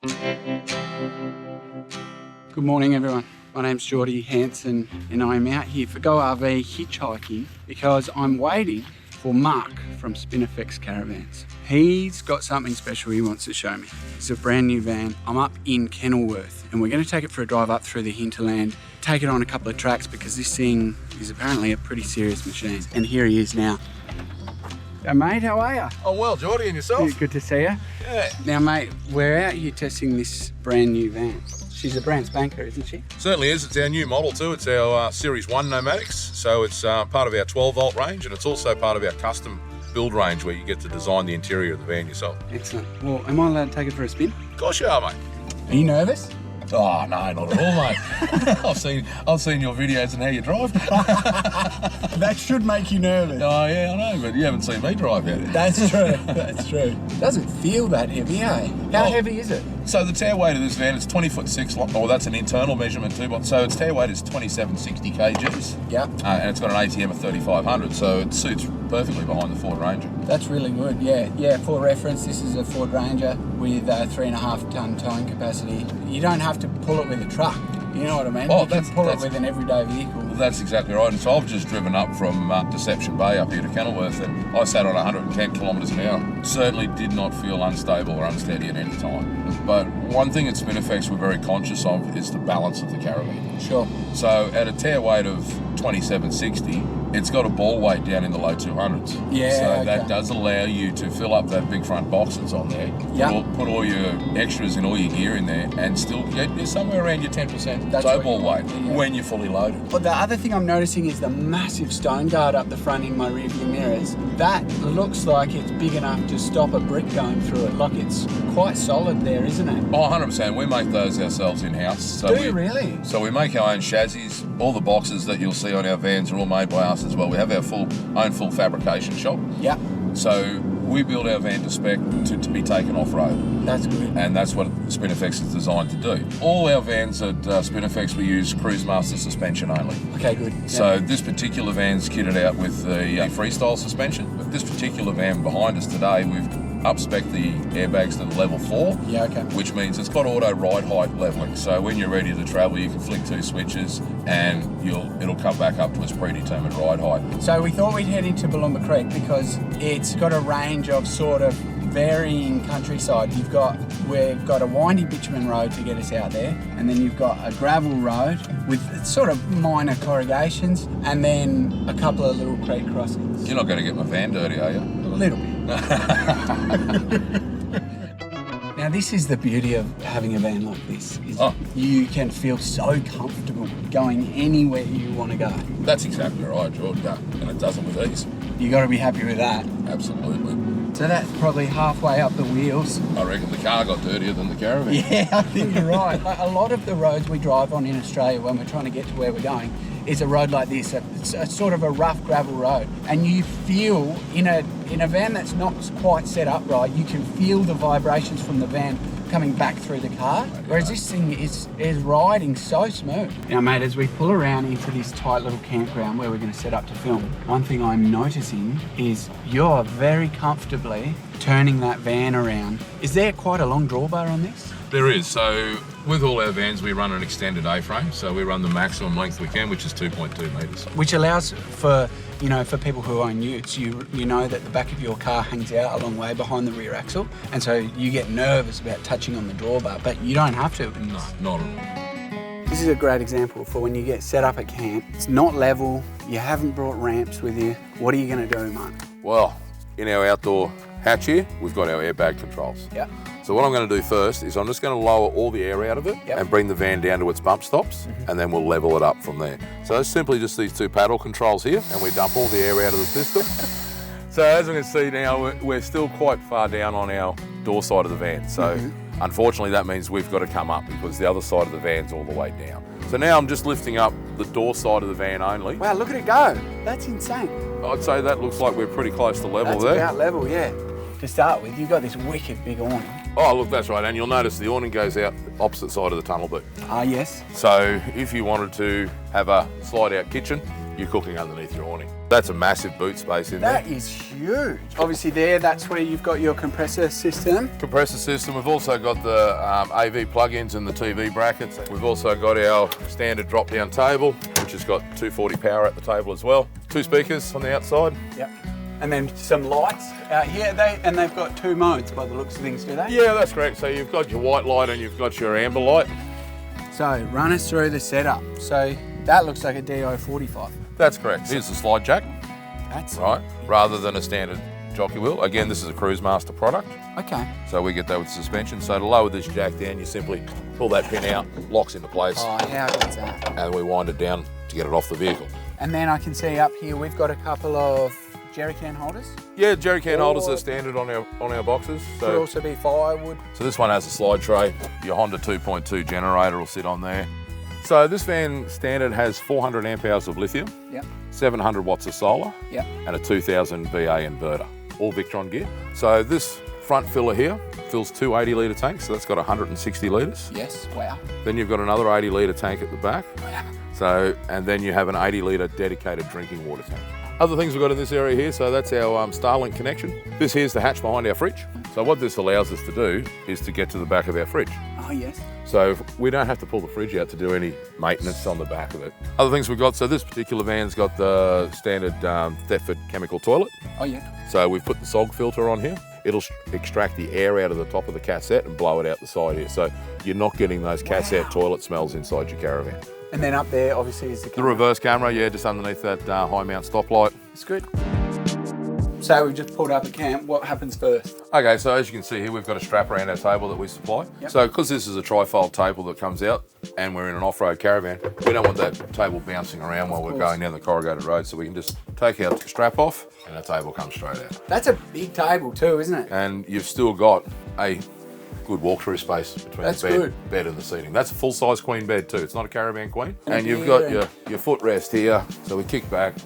Good morning, everyone. My name's Jordie Hansen, and I'm out here for Go RV hitchhiking because I'm waiting for Mark from Spinifex Caravans. He's got something special he wants to show me. It's a brand new van. I'm up in Kenilworth, and we're going to take it for a drive up through the hinterland, take it on a couple of tracks because this thing is apparently a pretty serious machine. And here he is now. Hey, mate, how are you? Oh, well, Jordie, and yourself? Good to see you. Yeah. Now, mate, we're out here testing this brand new van. She's a brand spanker, isn't she? Certainly is. It's our new model too. It's our Series 1 Nomadix. So it's part of our 12-volt range, and it's also part of our custom build range where you get to design the interior of the van yourself. Excellent. Well, am I allowed to take it for a spin? Of course you are, mate. Are you nervous? Oh, no, not at all, mate. I've seen your videos and how you drive. That should make you nervous. Oh, yeah, I know, but you haven't seen me drive yet. That's true, that's true. Doesn't feel that heavy, eh? How heavy is it? So the tare weight of this van is 20'6". Oh, that's an internal measurement too. But so its tare weight is 2760 kgs. Yeah. And it's got an ATM of 3500, so it suits perfectly behind the Ford Ranger. That's really good, yeah. Yeah, for reference, this is a Ford Ranger with a 3.5 tonne towing capacity. You don't have to pull it with a truck. You know what I mean? Oh, you can pull it with an everyday vehicle. That's exactly right. And so I've just driven up from Deception Bay up here to Kenilworth, and I sat on 110 kilometres an hour. Certainly did not feel unstable or unsteady at any time. But one thing at Spinifex we're very conscious of is the balance of the caravan. Sure. So at a tare weight of 2760, it's got a ball weight down in the low 200s. Yeah, So okay. that does allow you to fill up that big front box that's on there, Yep. put all your extras and all your gear in there, and still get you somewhere around your 10% That's tow what ball you weight want, yeah. when you're fully loaded. But the other thing I'm noticing is the massive stone guard up the front in my rearview mirrors. That looks like it's big enough to stop a brick going through it. Like it's quite solid there, isn't it? Oh, 100%. We make those ourselves in-house. So Do you really? So we make our own chassis. All the boxes that you'll see on our vans are all made by us as well. We have our own full fabrication shop. Yeah. So we build our van to spec to be taken off-road. That's good. And that's what Spinifex is designed to do. All our vans at Spinifex, we use Cruise Master suspension only. Okay, good. So this particular van's kitted out with the freestyle suspension. But this particular van behind us today, we've up-spec the airbags to the level 4. Yeah, okay. Which means it's got auto ride height leveling. So when you're ready to travel, you can flick 2 switches and it'll come back up to its predetermined ride height. So we thought we'd head into Balloomba Creek because it's got a range of sort of varying countryside. We've got a windy bitumen road to get us out there, and then you've got a gravel road with sort of minor corrugations, and then a couple of little creek crossings. You're not going to get my van dirty, are you? A little bit. Now this is the beauty of having a van like this, is you can feel so comfortable going anywhere you want to go. That's exactly right, George. And it does it with ease. You got to be happy with that. Absolutely. So that's probably halfway up the wheels. I reckon the car got dirtier than the caravan. Yeah, I think you're right. Like a lot of the roads we drive on in Australia when we're trying to get to where we're going is a road like this. It's a sort of a rough gravel road, and you feel in a van that's not quite set up right, you can feel the vibrations from the van coming back through the car, whereas this thing is riding so smooth. Now, mate, as we pull around into this tight little campground where we're going to set up to film, one thing I'm noticing is you're very comfortably turning that van around. Is there quite a long drawbar on this? There is. So with all our vans, we run an extended A-frame. So we run the maximum length we can, which is 2.2 metres. Which allows for, for people who own utes, you know that the back of your car hangs out a long way behind the rear axle, and so you get nervous about touching on the drawbar, but you don't have to. No, not at all. This is a great example for when you get set up at camp. It's not level, you haven't brought ramps with you. What are you going to do, Mark? Well, in our outdoor hatch here, we've got our airbag controls. Yeah. So what I'm going to do first is I'm just going to lower all the air out of it and bring the van down to its bump stops, and then we'll level it up from there. So it's simply just these 2 paddle controls here, and we dump all the air out of the system. So as we can see now, we're still quite far down on our door side of the van. So unfortunately that means we've got to come up because the other side of the van's all the way down. So now I'm just lifting up the door side of the van only. Wow, look at it go. That's insane. I'd say that looks like we're pretty close to level there. That's about level, yeah. To start with, you've got this wicked big awning. Oh, look, that's right. And you'll notice the awning goes out the opposite side of the tunnel boot. Ah, yes. So if you wanted to have a slide-out kitchen, you're cooking underneath your awning. That's a massive boot space in there. That is huge. Obviously there, that's where you've got your compressor system. Compressor system. We've also got the AV plug-ins and the TV brackets. We've also got our standard drop-down table, which has got 240 power at the table as well. 2 speakers on the outside. Yep. And then some lights out here. They've got 2 modes by the looks of things, do they? Yeah, that's correct. So you've got your white light and you've got your amber light. So run us through the setup. So that looks like a DO45. That's correct. Here's the slide jack. That's right. Rather than a standard jockey wheel. Again, this is a Cruise Master product. Okay. So we get that with suspension. So to lower this jack down, you simply pull that pin out, locks into place. Oh, how good's that? And we wind it down to get it off the vehicle. And then I can see up here we've got a couple of jerry can holders. Yeah, jerry can holders are standard on our boxes. Could also be firewood. So this one has a slide tray. Your Honda 2.2 generator will sit on there. So this van standard has 400 amp hours of lithium, yep, 700 watts of solar, yep, and a 2000 VA inverter, all Victron gear. So this front filler here fills 2 80-litre tanks, so that's got 160 litres. Yes, wow. Then you've got another 80-litre tank at the back. Wow. So, and then you have an 80-litre dedicated drinking water tank. Other things we've got in this area here, so that's our Starlink connection. This here's the hatch behind our fridge. So what this allows us to do is to get to the back of our fridge. Oh, yes. So we don't have to pull the fridge out to do any maintenance on the back of it. Other things we've got, so this particular van's got the standard Thetford chemical toilet. Oh, yeah. So we've put the SOG filter on here. It'll extract the air out of the top of the cassette and blow it out the side here. So you're not getting those cassette toilet smells inside your caravan. And then up there, obviously, is the camera. The reverse camera, yeah, just underneath that high mount stoplight. It's good. So we've just pulled up a camp. What happens first? Okay, so as you can see here, we've got a strap around our table that we supply. Yep. So because this is a trifold table that comes out and we're in an off-road caravan, we don't want that table bouncing around while we're going down the corrugated road, so we can just take our strap off and our table comes straight out. That's a big table too, isn't it? And you've still got a good walk-through space between the bed and the seating. That's a full-size queen bed too. It's not a caravan queen. And you've got your footrest here. So we kick back.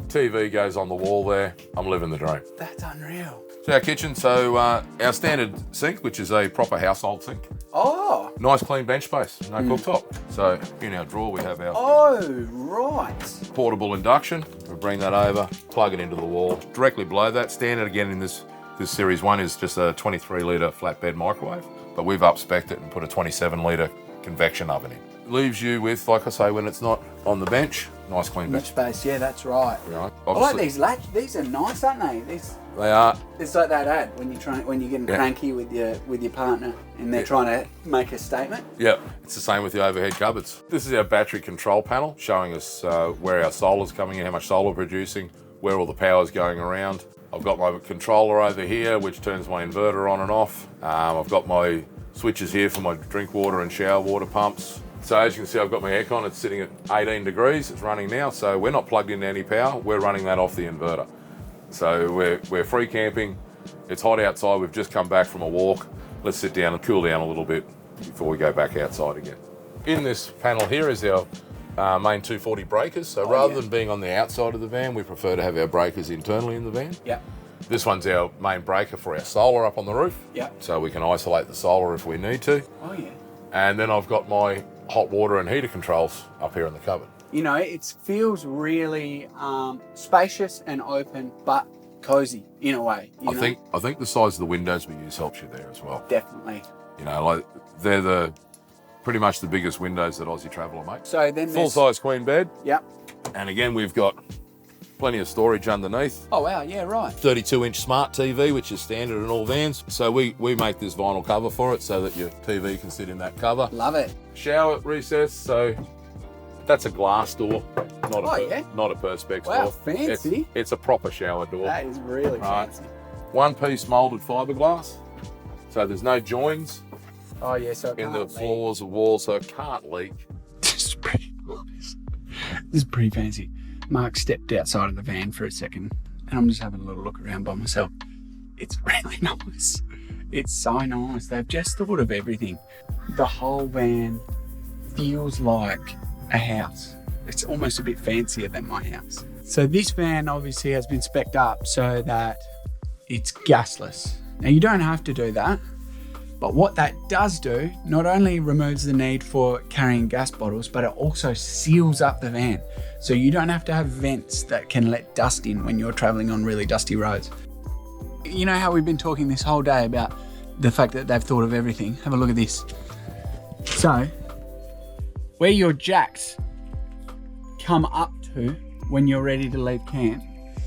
TV goes on the wall there. I'm living the dream. That's unreal. So our kitchen, so our standard sink, which is a proper household sink. Oh. Nice clean bench space, no cooktop. So in our drawer we have our right. portable induction. We bring that over, plug it into the wall. Directly below that, standard again in this Series 1 is just a 23-litre flatbed microwave, but we've up-spec'd it and put a 27-litre convection oven in. Leaves you with, like I say, when it's not on the bench, nice clean bench space. Yeah, that's right. Right. I like these latch. These are nice, aren't they? They are. It's like that ad when you're getting cranky with your partner and they're trying to make a statement. Yeah, it's the same with the overhead cupboards. This is our battery control panel showing us where our solar's coming in, how much solar we're producing, where all the power's going around. I've got my controller over here, which turns my inverter on and off. I've got my switches here for my drink water and shower water pumps. So as you can see, I've got my aircon. It's sitting at 18 degrees. It's running now. So we're not plugged into any power. We're running that off the inverter. So we're free camping. It's hot outside. We've just come back from a walk. Let's sit down and cool down a little bit before we go back outside again. In this panel here is our main 240 breakers. So rather than being on the outside of the van, we prefer to have our breakers internally in the van. Yeah. This one's our main breaker for our solar up on the roof. Yeah. So we can isolate the solar if we need to. Oh yeah. And then I've got my hot water and heater controls up here in the cupboard. You know, it feels really spacious and open, but cozy in a way. I think the size of the windows we use helps you there as well. Definitely. You know, like they're pretty much the biggest windows that Aussie Traveller makes. So then full-size queen bed. Yep. And again, we've got plenty of storage underneath. Oh wow, yeah, right. 32-inch smart TV, which is standard in all vans. So we make this vinyl cover for it so that your TV can sit in that cover. Love it. Shower recess, so that's a glass door, not a Perspex door. Wow, fancy. It's a proper shower door. That is really fancy. One-piece moulded fiberglass, so there's no joins. Oh yeah, so in the floors or walls, so it can't leak. This is pretty fancy. Mark stepped outside of the van for a second, and I'm just having a little look around by myself. It's really nice. It's so nice. They've just thought of everything. The whole van feels like a house. It's almost a bit fancier than my house. So this van obviously has been spec'd up so that it's gasless. Now you don't have to do that, But what that does do, not only removes the need for carrying gas bottles, but it also seals up the van. So you don't have to have vents that can let dust in when you're traveling on really dusty roads. You know how we've been talking this whole day about the fact that they've thought of everything? Have a look at this. So, where your jacks come up to when you're ready to leave camp,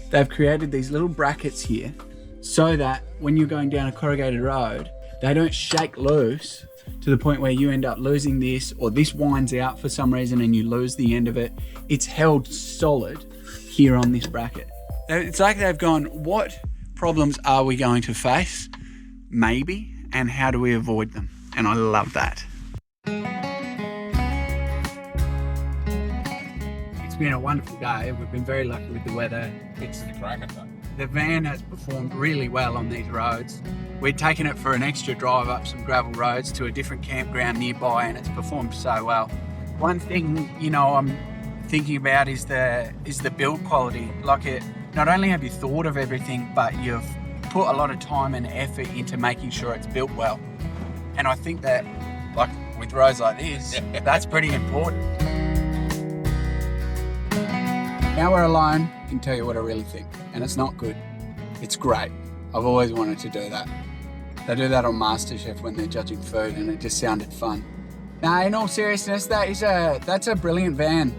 they've created these little brackets here so that when you're going down a corrugated road, they don't shake loose to the point where you end up losing this, or this winds out for some reason and you lose the end of it. It's held solid here on this bracket. It's like they've gone, what problems are we going to face? Maybe, and how do we avoid them? And I love that. It's been a wonderful day. We've been very lucky with the weather. It's a cracking day. The van has performed really well on these roads. We'd taken it for an extra drive up some gravel roads to a different campground nearby, and it's performed so well. One thing, you know, I'm thinking about is the build quality. Like, not only have you thought of everything, but you've put a lot of time and effort into making sure it's built well. And I think that, like with roads like this, that's pretty important. Now we're alone, I can tell you what I really think. And it's not good. It's great. I've always wanted to do that. They do that on MasterChef when they're judging food, and it just sounded fun. Now, in all seriousness, that's a brilliant van.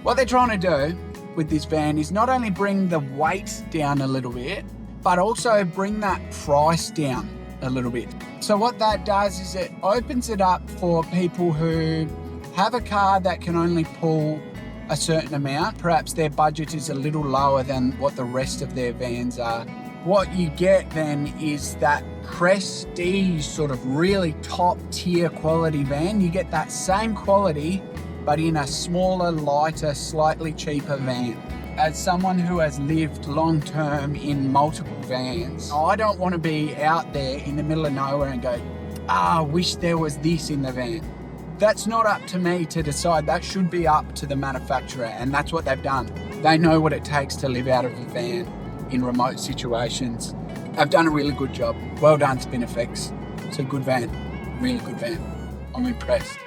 What they're trying to do with this van is not only bring the weight down a little bit, but also bring that price down a little bit. So what that does is it opens it up for people who have a car that can only pull a certain amount. Perhaps their budget is a little lower than what the rest of their vans are. What you get then is that prestige, sort of really top tier quality van. You get that same quality, but in a smaller, lighter, slightly cheaper van. As someone who has lived long term in multiple vans, I don't want to be out there in the middle of nowhere and go, I wish there was this in the van. That's not up to me to decide. That should be up to the manufacturer, and that's what they've done. They know what it takes to live out of a van in remote situations. They've done a really good job. Well done, Spinifex. It's a good van, really good van. I'm impressed.